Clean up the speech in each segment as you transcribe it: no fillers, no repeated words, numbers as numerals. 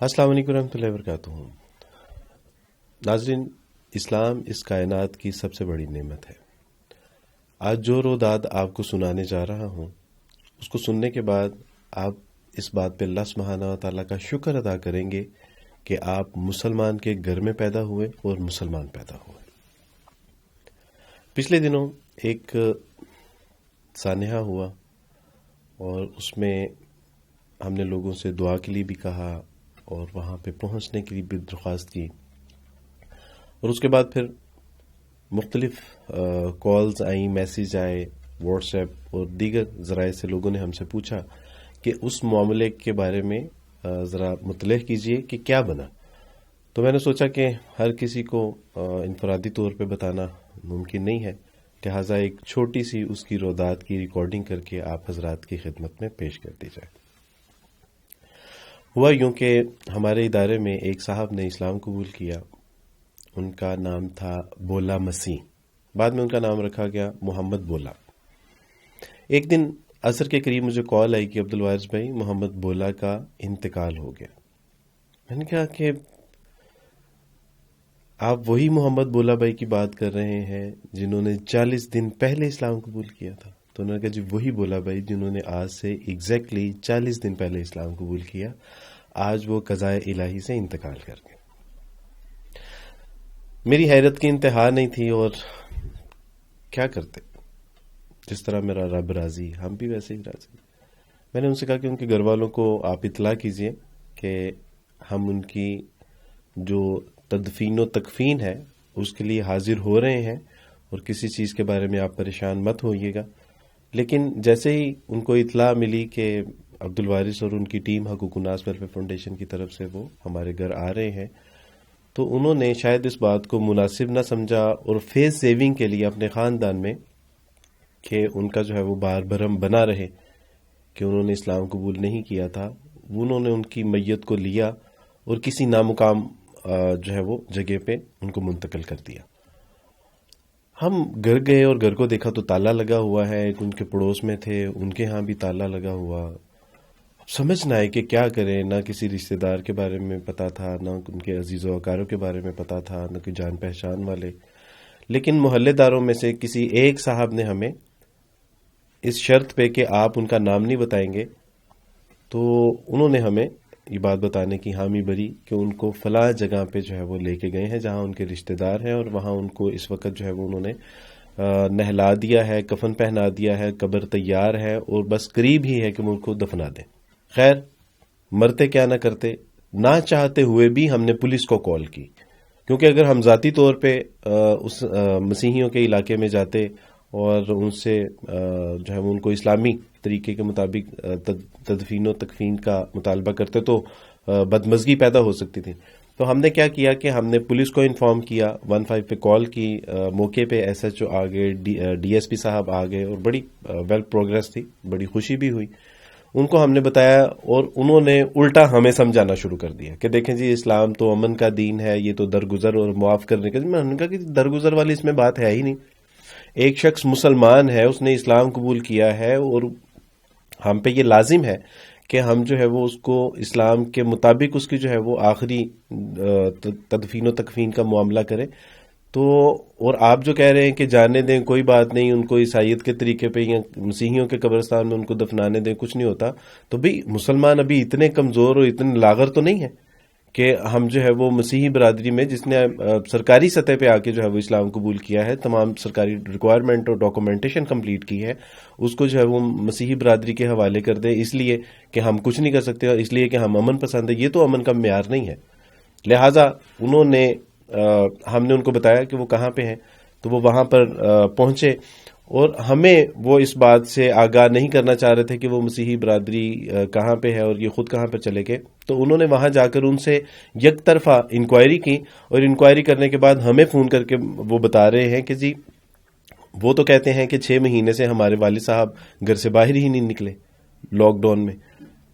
السلام علیکم ورحمۃ اللہ وبرکاتہ۔ ناظرین، اسلام اس کائنات کی سب سے بڑی نعمت ہے۔ آج جو روداد آپ کو سنانے جا رہا ہوں، اس کو سننے کے بعد آپ اس بات پہ اللہ سبحانہ و تعالیٰ کا شکر ادا کریں گے کہ آپ مسلمان کے گھر میں پیدا ہوئے اور مسلمان پیدا ہوئے۔ پچھلے دنوں ایک سانحہ ہوا اور اس میں ہم نے لوگوں سے دعا کے لیے بھی کہا اور وہاں پہ پہنچنے کے لیے بھی درخواست کی، اور اس کے بعد پھر مختلف کالز آئیں، میسیج آئے، واٹس ایپ اور دیگر ذرائع سے لوگوں نے ہم سے پوچھا کہ اس معاملے کے بارے میں ذرا مطلع کیجئے کہ کیا بنا۔ تو میں نے سوچا کہ ہر کسی کو انفرادی طور پہ بتانا ممکن نہیں ہے، لہٰذا ایک چھوٹی سی اس کی رودات کی ریکارڈنگ کر کے آپ حضرات کی خدمت میں پیش کر دی جائے۔ ہوا یوں کہ ہمارے ادارے میں ایک صاحب نے اسلام قبول کیا، ان کا نام تھا بولا مسیح، بعد میں ان کا نام رکھا گیا محمد بولا۔ ایک دن عصر کے قریب مجھے کال آئی کہ عبدالوارث بھائی، محمد بولا کا انتقال ہو گیا۔ میں نے کہا کہ آپ وہی محمد بولا بھائی کی بات کر رہے ہیں جنہوں نے 40 دن پہلے اسلام قبول کیا تھا؟ تو انہوں نے کہا جی وہی بولا بھائی جنہوں نے آج سے ایگزیکٹلی 40 دن پہلے اسلام قبول کیا، آج وہ قضائے الہی سے انتقال کر گئے۔ میری حیرت کی انتہا نہیں تھی، اور کیا کرتے، جس طرح میرا رب راضی ہم بھی ویسے ہی راضی۔ میں نے ان سے کہا کہ ان کے گھر والوں کو آپ اطلاع کیجئے کہ ہم ان کی جو تدفین و تکفین ہے اس کے لیے حاضر ہو رہے ہیں، اور کسی چیز کے بارے میں آپ پریشان مت ہوئیے گا۔ لیکن جیسے ہی ان کو اطلاع ملی کہ عبدالوارث اور ان کی ٹیم حقوق الناس ویلفیئر فاؤنڈیشن کی طرف سے وہ ہمارے گھر آ رہے ہیں، تو انہوں نے شاید اس بات کو مناسب نہ سمجھا، اور فیس سیونگ کے لیے اپنے خاندان میں کہ ان کا جو ہے وہ بار برہم بنا رہے کہ انہوں نے اسلام قبول نہیں کیا تھا، انہوں نے ان کی میت کو لیا اور کسی نامقام جو ہے وہ جگہ پہ ان کو منتقل کر دیا۔ ہم گھر گئے اور گھر کو دیکھا تو تالا لگا ہوا ہے، ایک ان کے پڑوس میں تھے ان کے ہاں بھی تالا لگا ہوا۔ سمجھ نہ آئے کہ کیا کریں، نہ کسی رشتہ دار کے بارے میں پتا تھا، نہ ان کے عزیز و اقارب کے بارے میں پتا تھا، نہ کوئی جان پہچان والے۔ لیکن محلے داروں میں سے کسی ایک صاحب نے ہمیں اس شرط پہ کہ آپ ان کا نام نہیں بتائیں گے، تو انہوں نے ہمیں یہ بات بتانے کی حامی بھری کہ ان کو فلاں جگہ پہ جو ہے وہ لے کے گئے ہیں جہاں ان کے رشتہ دار ہیں، اور وہاں ان کو اس وقت جو ہے وہ انہوں نے نہلا دیا ہے، کفن پہنا دیا ہے، قبر تیار ہے، اور بس قریب ہی ہے کہ وہ ان کو دفنا دیں۔ خیر، مرتے کیا نہ کرتے، نہ چاہتے ہوئے بھی ہم نے پولیس کو کال کی، کیونکہ اگر ہم ذاتی طور پہ اس مسیحیوں کے علاقے میں جاتے اور ان سے جو ہے وہ ان کو اسلامی طریقے کے مطابق تدفین و تکفین کا مطالبہ کرتے تو بدمزگی پیدا ہو سکتی تھی۔ تو ہم نے کیا کیا کہ ہم نے پولیس کو انفارم کیا، 15 پہ کال کی، موقع پہ ایس ایچ او آ گئے، ڈی ایس پی صاحب آ گئے، اور بڑی ویل پروگرس تھی، بڑی خوشی بھی ہوئی۔ ان کو ہم نے بتایا اور انہوں نے الٹا ہمیں سمجھانا شروع کر دیا کہ دیکھیں جی اسلام تو امن کا دین ہے، یہ تو درگزر اور معاف کرنے کا۔ میں نے کہا کہ درگزر والی اس میں بات ہے ہی نہیں۔ ایک شخص مسلمان ہے، اس نے اسلام قبول کیا ہے، اور ہم پہ یہ لازم ہے کہ ہم جو ہے وہ اس کو اسلام کے مطابق اس کی جو ہے وہ آخری تدفین و تکفین کا معاملہ کریں۔ تو اور آپ جو کہہ رہے ہیں کہ جانے دیں، کوئی بات نہیں، ان کو عیسائیت کے طریقے پہ یا مسیحیوں کے قبرستان میں ان کو دفنانے دیں، کچھ نہیں ہوتا۔ تو بھی مسلمان ابھی اتنے کمزور اور اتنے لاغر تو نہیں ہے کہ ہم جو ہے وہ مسیحی برادری میں جس نے سرکاری سطح پہ آ کے جو ہے وہ اسلام قبول کیا ہے، تمام سرکاری ریکوائرمنٹ اور ڈاکومنٹیشن کمپلیٹ کی ہے، اس کو جو ہے وہ مسیحی برادری کے حوالے کر دیں اس لیے کہ ہم کچھ نہیں کر سکتے اور اس لیے کہ ہم امن پسند ہیں۔ یہ تو امن کا معیار نہیں ہے۔ لہٰذا انہوں نے ہم نے ان کو بتایا کہ وہ کہاں پہ ہیں، تو وہ وہاں پر پہنچے، اور ہمیں وہ اس بات سے آگاہ نہیں کرنا چاہ رہے تھے کہ وہ مسیحی برادری کہاں پہ ہے اور یہ خود کہاں پہ چلے گئے۔ تو انہوں نے وہاں جا کر ان سے یک طرفہ انکوائری کی، اور انکوائری کرنے کے بعد ہمیں فون کر کے وہ بتا رہے ہیں کہ جی وہ تو کہتے ہیں کہ 6 مہینے سے ہمارے والد صاحب گھر سے باہر ہی نہیں نکلے لاک ڈاؤن میں۔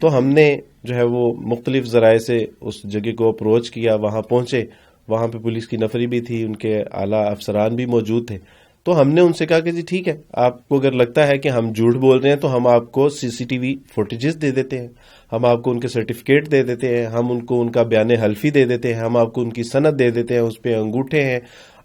تو ہم نے جو ہے وہ مختلف ذرائع سے اس جگہ کو اپروچ کیا، وہاں پہنچے، وہاں پہ پولیس کی نفری بھی تھی، ان کے اعلیٰ افسران بھی موجود تھے۔ تو ہم نے ان سے کہا کہ جی ٹھیک ہے، آپ کو اگر لگتا ہے کہ ہم جھوٹ بول رہے ہیں تو ہم آپ کو CCTV فوٹیجز دے دیتے ہیں، ہم آپ کو ان کے سرٹیفکیٹ دے دیتے ہیں، ہم ان کو ان کا بیان حلفی دے دیتے ہیں، ہم آپ کو ان کی سند دے دیتے ہیں، اس پہ انگوٹھے ہیں،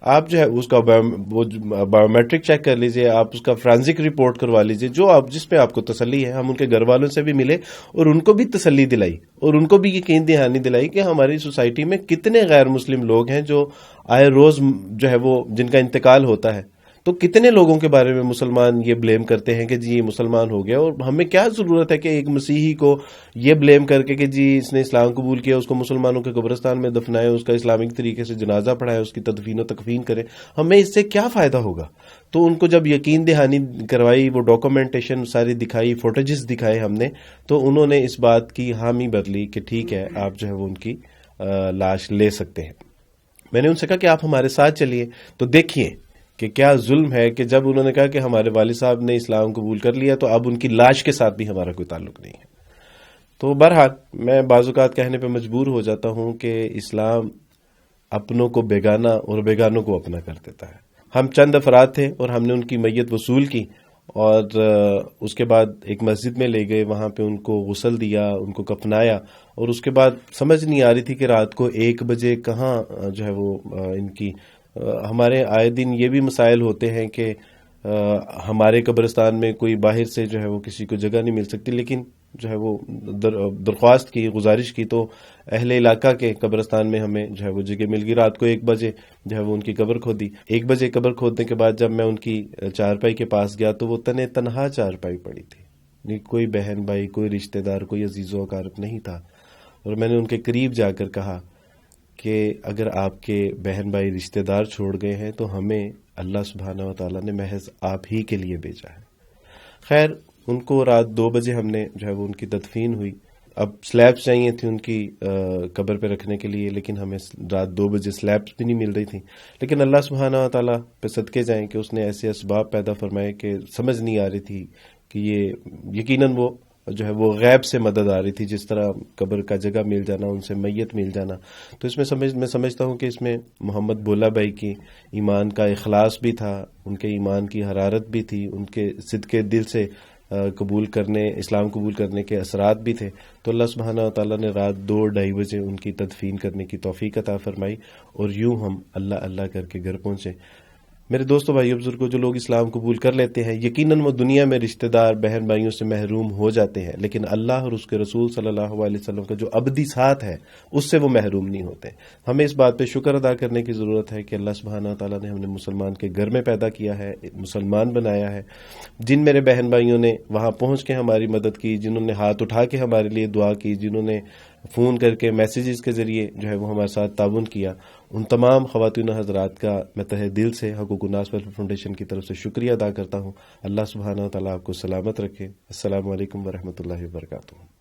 آپ جو ہے اس کا بایو میٹرک چیک کر لیجئے، آپ اس کا فرانزک رپورٹ کروا لیجئے، جو آپ جس پہ آپ کو تسلی ہے۔ ہم ان کے گھر والوں سے بھی ملے اور ان کو بھی تسلی دلائی اور ان کو بھی یقین دہانی دلائی کہ ہماری سوسائٹی میں کتنے غیر مسلم لوگ ہیں جو آئے روز جو ہے وہ جن کا انتقال ہوتا ہے، تو کتنے لوگوں کے بارے میں مسلمان یہ بلیم کرتے ہیں کہ جی یہ مسلمان ہو گیا، اور ہمیں کیا ضرورت ہے کہ ایک مسیحی کو یہ بلیم کر کے کہ جی اس نے اسلام قبول کیا، اس کو مسلمانوں کے قبرستان میں دفنائے، اس کا اسلامک طریقے سے جنازہ پڑھائے، اس کی تدفین و تکفین کرے، ہمیں اس سے کیا فائدہ ہوگا؟ تو ان کو جب یقین دہانی کروائی، وہ ڈاکومنٹیشن ساری دکھائی، فوٹیجز دکھائے ہم نے، تو انہوں نے اس بات کی حامی بھر لی کہ ٹھیک ہے آپ جو ہے وہ ان کی لاش لے سکتے ہیں۔ میں نے ان سے کہا کہ آپ ہمارے ساتھ چلیے تو دیکھیے کہ کیا ظلم ہے کہ جب انہوں نے کہا کہ ہمارے والد صاحب نے اسلام قبول کر لیا تو اب ان کی لاش کے ساتھ بھی ہمارا کوئی تعلق نہیں ہے۔ تو بہرحال میں بعض اوقات کہنے پہ مجبور ہو جاتا ہوں کہ اسلام اپنوں کو بیگانہ اور بیگانوں کو اپنا کر دیتا ہے۔ ہم چند افراد تھے اور ہم نے ان کی میت وصول کی اور اس کے بعد ایک مسجد میں لے گئے، وہاں پہ ان کو غسل دیا، ان کو کفنایا، اور اس کے بعد سمجھ نہیں آ رہی تھی کہ رات کو 1 بجے کہاں جو ہے وہ ان کی ہمارے آئے دن یہ بھی مسائل ہوتے ہیں کہ ہمارے قبرستان میں کوئی باہر سے جو ہے وہ کسی کو جگہ نہیں مل سکتی، لیکن جو ہے وہ درخواست کی، گزارش کی تو اہل علاقہ کے قبرستان میں ہمیں جو ہے وہ جگہ مل گئی۔ رات کو 1 بجے جو ہے وہ ان کی قبر کھودی۔ 1 بجے قبر کھودنے کے بعد جب میں ان کی چارپائی کے پاس گیا تو وہ تنہا چارپائی پڑی تھی، کوئی بہن بھائی، کوئی رشتہ دار، کوئی عزیز و اقارب نہیں تھا۔ اور میں نے ان کے قریب جا کر کہا کہ اگر آپ کے بہن بھائی رشتہ دار چھوڑ گئے ہیں تو ہمیں اللہ سبحانہ و تعالیٰ نے محض آپ ہی کے لیے بھیجا ہے۔ خیر ان کو رات 2 بجے ہم نے جو ہے وہ ان کی تدفین ہوئی۔ اب سلیبس چاہیے تھی ان کی قبر پہ رکھنے کے لیے، لیکن ہمیں رات 2 بجے سلیبس بھی نہیں مل رہی تھیں، لیکن اللہ سبحانہ و تعالیٰ پہ صدقے جائیں کہ اس نے ایسے اسباب پیدا فرمائے کہ سمجھ نہیں آ رہی تھی کہ یہ یقیناً وہ جو ہے وہ غیب سے مدد آ رہی تھی، جس طرح قبر کا جگہ مل جانا، ان سے میت مل جانا۔ تو اس میں سمجھتا ہوں کہ اس میں محمد بولا بھائی کی ایمان کا اخلاص بھی تھا، ان کے ایمان کی حرارت بھی تھی، ان کے صدقے دل سے اسلام قبول کرنے کے اثرات بھی تھے۔ تو اللہ سبحانہ و تعالیٰ نے رات 2-2:30 بجے ان کی تدفین کرنے کی توفیق عطا فرمائی، اور یوں ہم اللہ اللہ کر کے گھر پہنچے۔ میرے دوستوں، بھائیو، بزرگوں، جو لوگ اسلام قبول کر لیتے ہیں یقیناً وہ دنیا میں رشتہ دار بہن بھائیوں سے محروم ہو جاتے ہیں، لیکن اللہ اور اس کے رسول صلی اللہ علیہ وسلم کا جو ابدی ساتھ ہے اس سے وہ محروم نہیں ہوتے۔ ہمیں اس بات پہ شکر ادا کرنے کی ضرورت ہے کہ اللہ سبحانہ تعالیٰ نے ہمیں مسلمان کے گھر میں پیدا کیا ہے، مسلمان بنایا ہے۔ جن میرے بہن بھائیوں نے وہاں پہنچ کے ہماری مدد کی، جنہوں نے ہاتھ اٹھا کے ہمارے لیے دعا کی، جنہوں نے فون کر کے میسیجز کے ذریعے جو ہے وہ ہمارے ساتھ تعاون کیا، ان تمام خواتین و حضرات کا میں تہہ دل سے حقوق الناس ویلفیئر فاؤنڈیشن کی طرف سے شکریہ ادا کرتا ہوں۔ اللہ سبحانہ و تعالیٰ آپ کو سلامت رکھے۔ السلام علیکم ورحمۃ اللہ وبرکاتہ۔